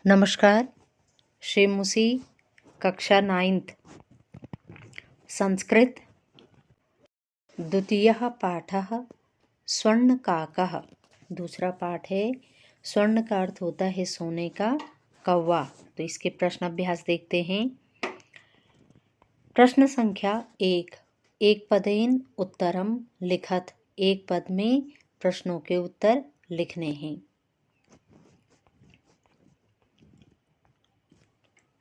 नमस्कार। श्रीमुसी कक्षा 9th संस्कृत द्वितीयः पाठः स्वर्णकाकः। दूसरा पाठ है स्वर्ण का अर्थ होता है सोने का कौवा। तो इसके प्रश्न अभ्यास देखते हैं। प्रश्न संख्या 1। एक पदेन उत्तरम लिखत। एक पद में प्रश्नों के उत्तर लिखने हैं।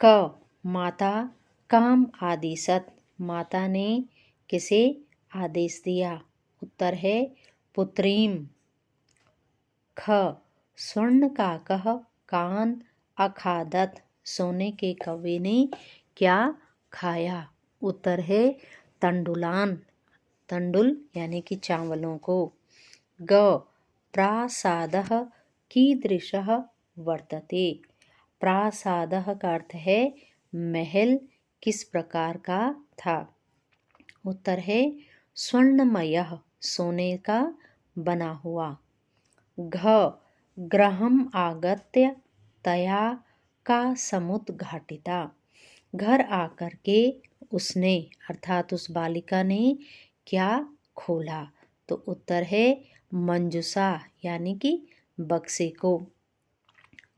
क माता काम आदेशत। माता ने किसे आदेश दिया? उत्तर है पुत्रीम। ख स्वर्ण काकः कान अखादत। सोने के कौवे ने क्या खाया? उत्तर है तंडुलान। तंडुल यानी कि चावलों को। ग प्रासादः कीदृशः वर्तते। प्रासादः का अर्थ है महल, किस प्रकार का था? उत्तर है स्वर्णमयः, सोने का बना हुआ। घ गृहम् आगत्य तया का समुद्घाटिता। घर आकर के उसने अर्थात उस बालिका ने क्या खोला? तो उत्तर है मंजूषा यानी कि बक्से को।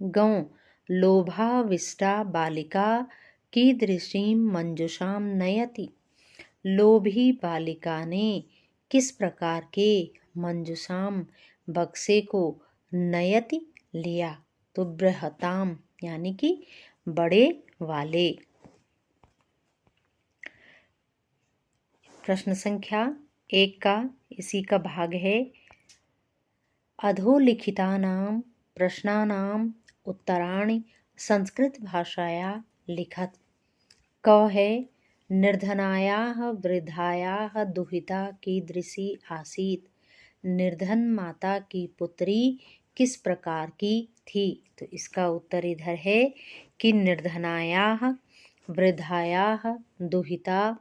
गौ लोभाविष्टा बालिका कीदृशीं मंजूषां नयति। लोभी बालिका ने किस प्रकार के मंजूषाम बक्से को नयति लिया? तो बृहताम यानी कि बड़े वाले। प्रश्न संख्या 1 का इसी का भाग है। अधोलिखितानां प्रश्नानां उत्तराणि संस्कृत भाषाया लिखत। क है निर्धनायाः वृद्धायाः दुहिता कीदृशी आसीत्। निर्धन माता की पुत्री किस प्रकार की थी? तो इसका उत्तर इधर है कि निर्धनायाः वृद्धायाः दुहिता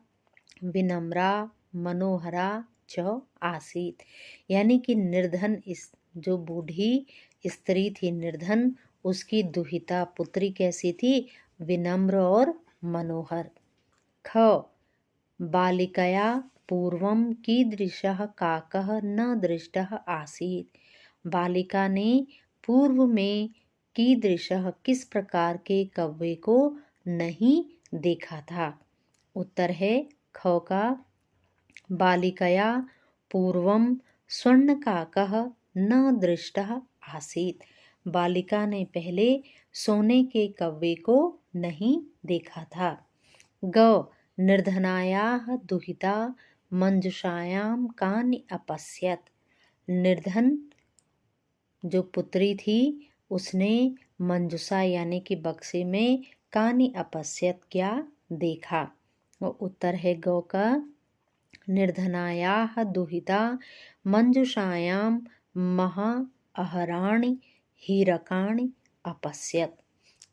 विनम्रा मनोहरा च आसीत्। यानी कि निर्धन इस जो बूढ़ी स्त्री थी निर्धन, उसकी दुहिता पुत्री कैसी थी? विनम्र और मनोहर। ख बालिकया पूर्वं कीदृशः काकः न दृष्टः आसीत्। बालिका ने पूर्व में कीदृशः किस प्रकार के कौवे को नहीं देखा था? उत्तर है ख का बालिकया पूर्वं स्वर्णकाकः न दृष्टः आसीत्। बालिका ने पहले सोने के कौवे को नहीं देखा था। ग निर्धनायाः दुहिता मंजूषायां कानि अपश्यत। निर्धन जो पुत्री थी उसने मंजूषा यानी कि बक्से में कानि अपश्यत क्या देखा? और उत्तर है ग का निर्धनायाः दुहिता मंजूषायां महा अहराणि हीरकाणि अपश्यत।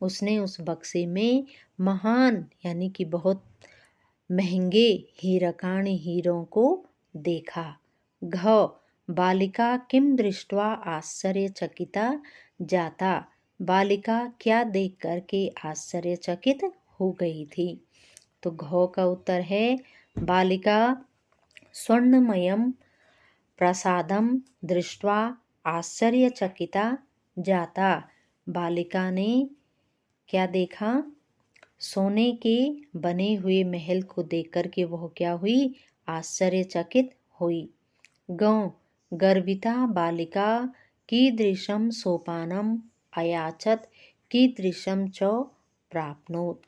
उसने उस बक्से में महान यानी कि बहुत महंगे हीरकाणि हीरों को देखा। घ बालिका किम दृष्ट्वा आश्चर्यचकिता जाता। बालिका क्या देख करके आश्चर्यचकित हो गई थी? तो घ का उत्तर है बालिका स्वर्णमयं प्रसादम दृष्ट्वा आश्चर्यचकिता जाता। बालिका ने क्या देखा? सोने के बने हुए महल को देखकर के वह क्या हुई? आश्चर्यचकित हुई। गौ गर्विता बालिका कीदृशं सोपानम अयाचत कीदृशं च प्राप्नोत।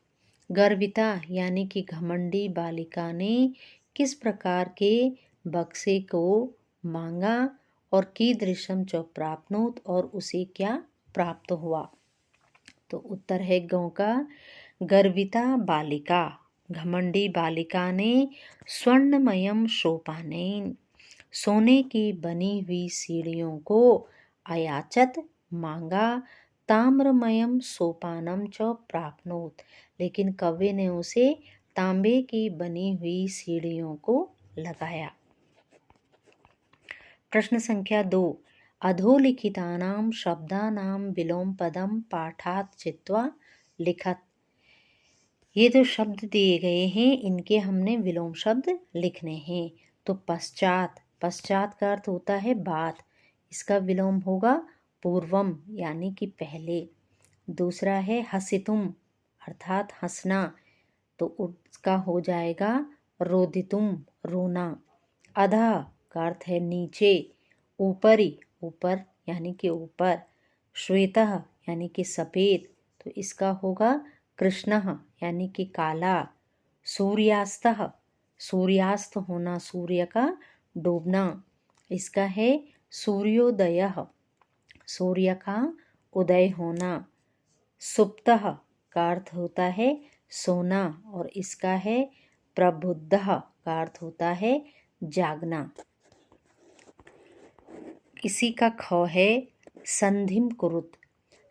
गर्विता यानी कि घमंडी बालिका ने किस प्रकार के बक्से को मांगा और कीदृशं च प्राप्नोत और उसे क्या प्राप्त हुआ? तो उत्तर है गौ का गर्विता बालिका घमंडी बालिका ने स्वर्णमयम सोपानेन सोने की बनी हुई सीढ़ियों को अयाचत मांगा ताम्रमयम सोपानम च प्राप्नोत। लेकिन कौवे ने उसे तांबे की बनी हुई सीढ़ियों को लगाया। प्रश्न संख्या 2। अधोलिखितानां शब्दानां विलोम पदम पाठात चित्वा लिखत। ये जो शब्द दिए गए हैं इनके हमने विलोम शब्द लिखने हैं। तो पश्चात, पश्चात का अर्थ होता है बाद, इसका विलोम होगा पूर्वम यानी कि पहले। दूसरा है हसितुम अर्थात हंसना, तो उसका हो जाएगा रोदितुम रोना। अधः का अर्थ है नीचे, ऊपरी ऊपर यानी कि ऊपर, श्वेतः यानी कि सफ़ेद, तो इसका होगा कृष्णः यानी कि काला। सूर्यास्तः सूर्यास्त होना, सूर्य का डूबना, इसका है सूर्योदयः सूर्य का उदय होना। सुप्तः का अर्थ होता है सोना और इसका है प्रबुद्धः का अर्थ होता है जागना। इसी का ख है संधिम कुरुत।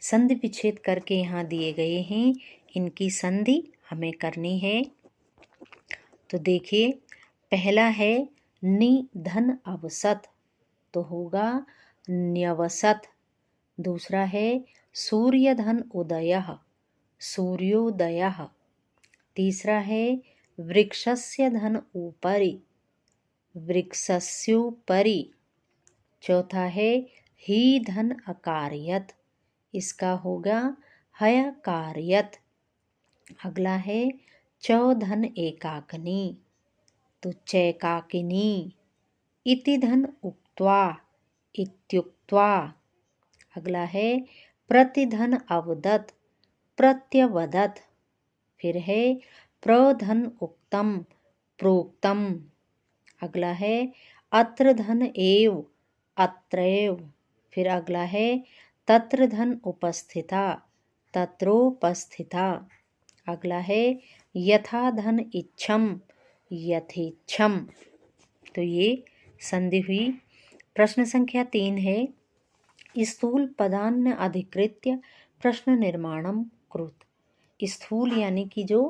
संधि विच्छेद करके यहाँ दिए गए हैं, इनकी संधि हमें करनी है। तो देखिए, पहला है निधन अवसत, तो होगा न्यवसत। दूसरा है सूर्यधन उदयः सूर्योदयः। तीसरा है वृक्षस्य धन ऊपरि वृक्षस्योपरि। चौथा है ही धन अकार्यत, इसका होगा हयकार्यत। अगला है चौधन एकाकिनी, तो चैकाकिनी। इति धन उक्त्वा इत्युक्त्वा। अगला है प्रतिधन अवदत प्रत्यवदत। फिर है प्रधन उक्तम प्रोक्तम। अगला है अत्र धन एव अत्रैव। फिर अगला है तत्र धन उपस्थिता तत्रोपस्थिता। अगला है यथा धन इच्छम यथेच्छम। तो ये संधि हुई। प्रश्न संख्या 3 है स्थूल पदान्न अधिकृत्य प्रश्न निर्माणम कृत। स्थूल यानी कि जो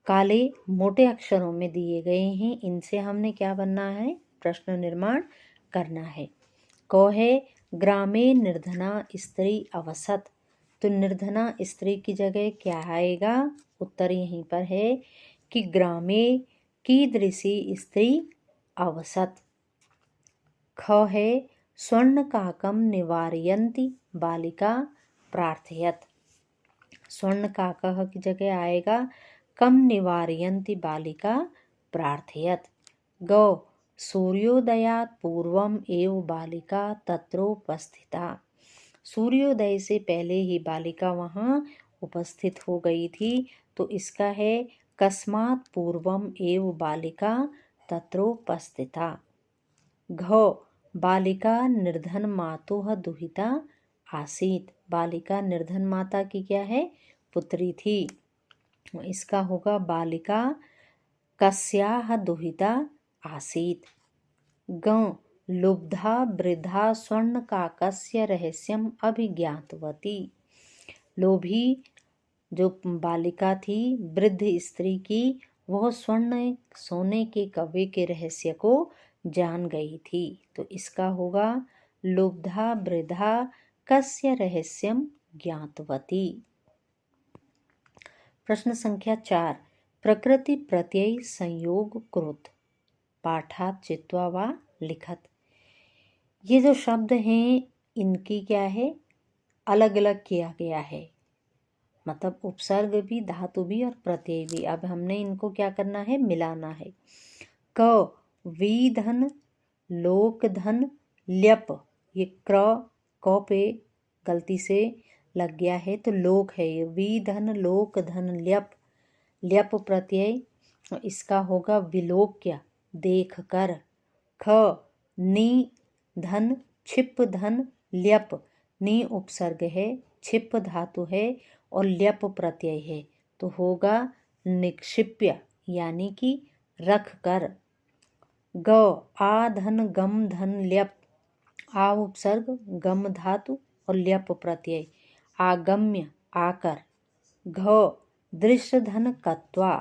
काले मोटे अक्षरों में दिए गए हैं, इनसे हमने क्या बनना है, प्रश्न निर्माण करना है। क है ग्रामे निर्धना स्त्री अवसत, तो निर्धना स्त्री की जगह क्या आएगा, उत्तर यहीं पर है कि ग्रामे कीदृशी स्त्री अवसत। ख है स्वर्ण काकम निवारयन्ति बालिका प्रार्थयत, स्वर्ण काकः की जगह आएगा कम निवारयन्ति बालिका प्रार्थयत। गौ सूर्योदयात् पूर्वम एव बालिका तत्रोपस्थिता, सूर्योदय से पहले ही बालिका वहाँ उपस्थित हो गई थी, तो इसका है कस्मात् पूर्वम एव बालिका तत्रोपस्थिता। घ बालिका निर्धन मातुः दुहिता आसीत, बालिका निर्धन माता की क्या है, पुत्री थी, इसका होगा बालिका कस्याः दुहिता आसीत। ग लुब्धा वृद्धा स्वर्ण काकस्य रहस्यम अभिज्ञातवती, लोभी जो बालिका थी वृद्ध स्त्री की, वह स्वर्ण सोने के कव्वे के रहस्य को जान गई थी, तो इसका होगा लुब्धा वृद्धा कस्य रहस्यम ज्ञातवती। प्रश्न संख्या 4 प्रकृति प्रत्यय संयोग कृत पाठात चित्वा वा लिखत। ये जो शब्द हैं इनकी क्या है, अलग अलग किया गया है, मतलब उपसर्ग भी, धातु भी और प्रत्यय भी। अब हमने इनको क्या करना है, मिलाना है। क विधन लोकधन ल्यप, ये क पे गलती से लग गया है, तो लोक है ये, विधन लोकधन ल्यप, ल्यप प्रत्यय, इसका होगा विलोक्य देख कर। ख नि धन छिप धन ल्यप, नि उपसर्ग है, छिप धातु है और ल्यप प्रत्यय है, तो होगा निक्षिप्य यानी कि रख कर। ग आ धन गम धन ल्यप, आ उपसर्ग गम धातु और ल्यप प्रत्यय, आगम्य आकर। घ दृश्य धन कत्वा,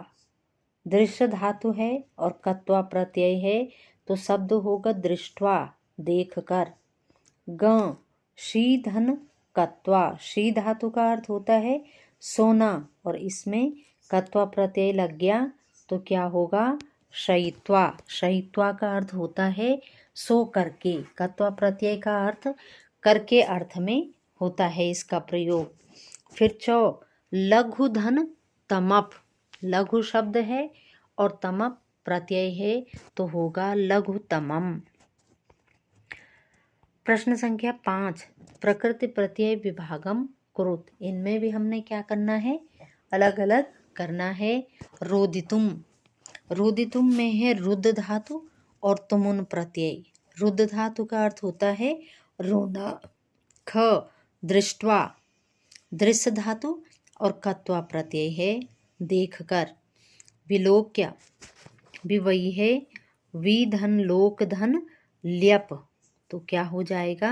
दृश्य धातु है और कत्वा प्रत्यय है, तो शब्द होगा दृष्ट्वा देख कर। ग शीधन कत्वा, शी धातु का अर्थ होता है सोना और इसमें कत्वा प्रत्यय लग गया तो क्या होगा शयित्वा। शयित्वा का अर्थ होता है सो करके। कत्वा प्रत्यय का अर्थ करके अर्थ में होता है इसका प्रयोग। फिर चौ लघु धन तमप, लघु शब्द है और तमप प्रत्यय है तो होगा लघुतमम। प्रश्न संख्या 5 प्रकृति प्रत्यय विभागम कुरुत, इनमें भी हमने क्या करना है अलग अलग करना है। रोदितुम, रोदितुम में है रुद्ध धातु और तुमुन प्रत्यय। रुद्ध धातु का अर्थ होता है रोना। ख दृष्टवा, दृश्य धातु और कत्वा प्रत्यय है देखकर। विलोक्य, भी वही है विधन लोक धन ल्यप तो क्या हो जाएगा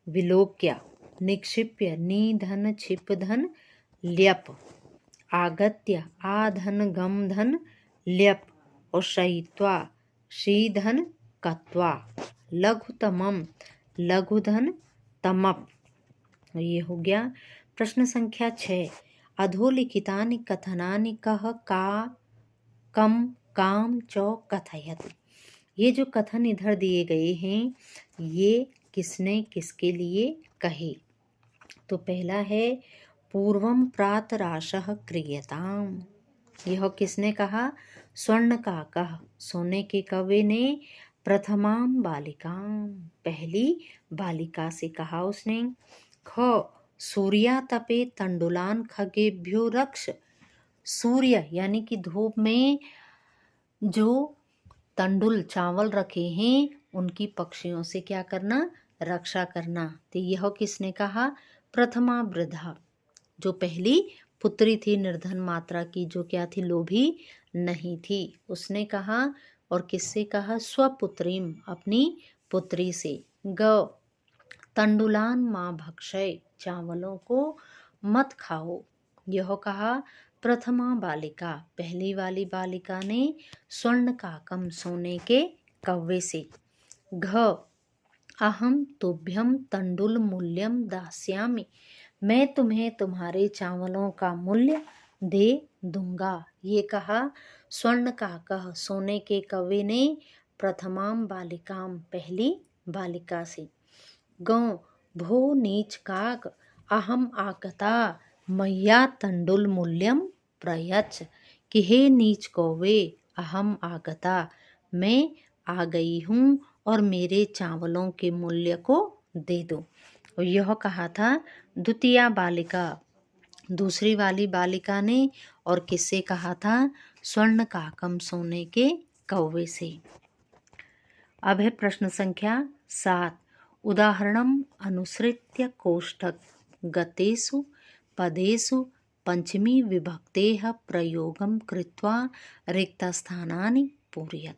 विलोक्य। निक्षिप्य निधन छिप धन ल्यप। आगत्य आधन गम धन ल्यप और शयित्वा शीधन कत्वा। लघुतमम लघुधन तमप, ये हो गया। प्रश्न संख्या 6 अधोलिखितानि कथनानि कह का कम काम चौ कथयत, ये जो कथन इधर दिए गए हैं ये किसने किसके लिए कहे। तो पहला है पूर्वम प्रातराशः क्रियताम, यह किसने कहा स्वर्ण काकः, सोने के कौवे ने प्रथमाम बालिकाम, पहली बालिका से कहा उसने। ख सूर्या तपे तंडुलान खगेभ्यो रक्ष, सूर्य यानी कि धूप में जो तंडुल चावल रखे हैं उनकी पक्षियों से क्या करना रक्षा करना। तो यह किसने कहा प्रथमा वृद्धा, जो पहली पुत्री थी निर्धन मात्रा की, जो क्या थी लोभी नहीं थी, उसने कहा। और किससे कहा स्वपुत्रीम, अपनी पुत्री से। ग तंडुलान माँ भक्षय, चावलों को मत खाओ, यह कहा प्रथमा बालिका, पहली वाली बालिका ने स्वर्ण काकम, सोने के कौवे से। घ अहम तुभ्यम तंडुल मूल्यम दास्यामि, मैं तुम्हें तुम्हारे चावलों का मूल्य दे दूंगा, ये कहा स्वर्ण काकः, सोने के कौवे ने प्रथमाम बालिकाम, पहली बालिका से। गौ भो नीच काक अहम आगता मय्या तंडुल मूल्यम प्रयच्छ, कि हे नीच कौवे अहम आगता, मैं आ गई हूँ और मेरे चावलों के मूल्य को दे दो। और यह कहा था द्वितीय बालिका, दूसरी वाली बालिका ने। और किससे कहा था स्वर्ण काकम, सोने के कौवे से। अब है प्रश्न संख्या 7 उदाहरणम अनुसृत्य कोष्ठक गतेषु पदेषु पंचमी विभक्तेः प्रयोगम कृत्वा रिक्तस्थानानि पूरयत।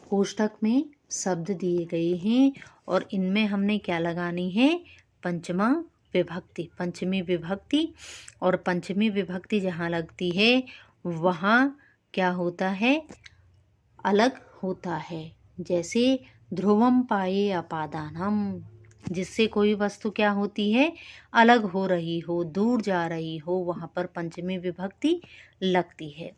कोष्ठक में शब्द दिए गए हैं और इनमें हमने क्या लगानी है पंचमा विभक्ति, पंचमी विभक्ति। और पंचमी विभक्ति जहाँ लगती है वहाँ क्या होता है अलग होता है। जैसे ध्रुवम पाये अपादानम, जिससे कोई वस्तु क्या होती है अलग हो रही हो, दूर जा रही हो, वहाँ पर पंचमी विभक्ति लगती है।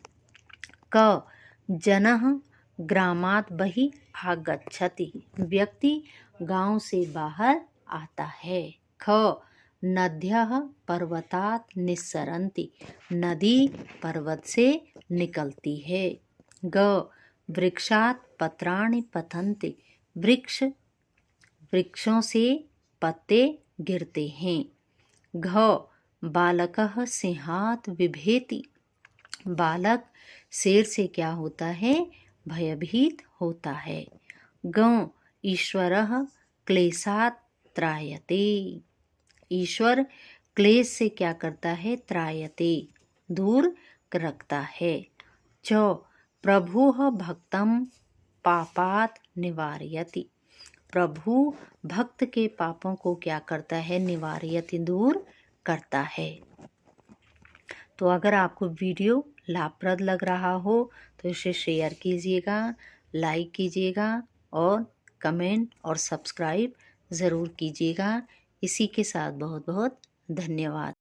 क जनः ग्रामात् बहि आगच्छति, व्यक्ति गांव से बाहर आता है। ख नद्यः पर्वतात् निस्सरन्ति, नदी पर्वत से निकलती है। ग वृक्षात् पत्राणि पतन्ति, वृक्षों से पत्ते गिरते हैं। घ बालकः सिंहात् बिभेति, बालक शेर से क्या होता है भयभीत होता है। ग ईश्वरः क्लेशात् त्रायते, ईश्वर क्लेश से क्या करता है त्रायते, दूर रखता है। च प्रभुः भक्तं पापात् निवारयति, प्रभु भक्त के पापों को क्या करता है निवारयति, दूर करता है। तो अगर आपको वीडियो लाभप्रद लग रहा हो तो इसे शेयर कीजिएगा, लाइक कीजिएगा और कमेंट और सब्सक्राइब ज़रूर कीजिएगा। इसी के साथ बहुत बहुत धन्यवाद।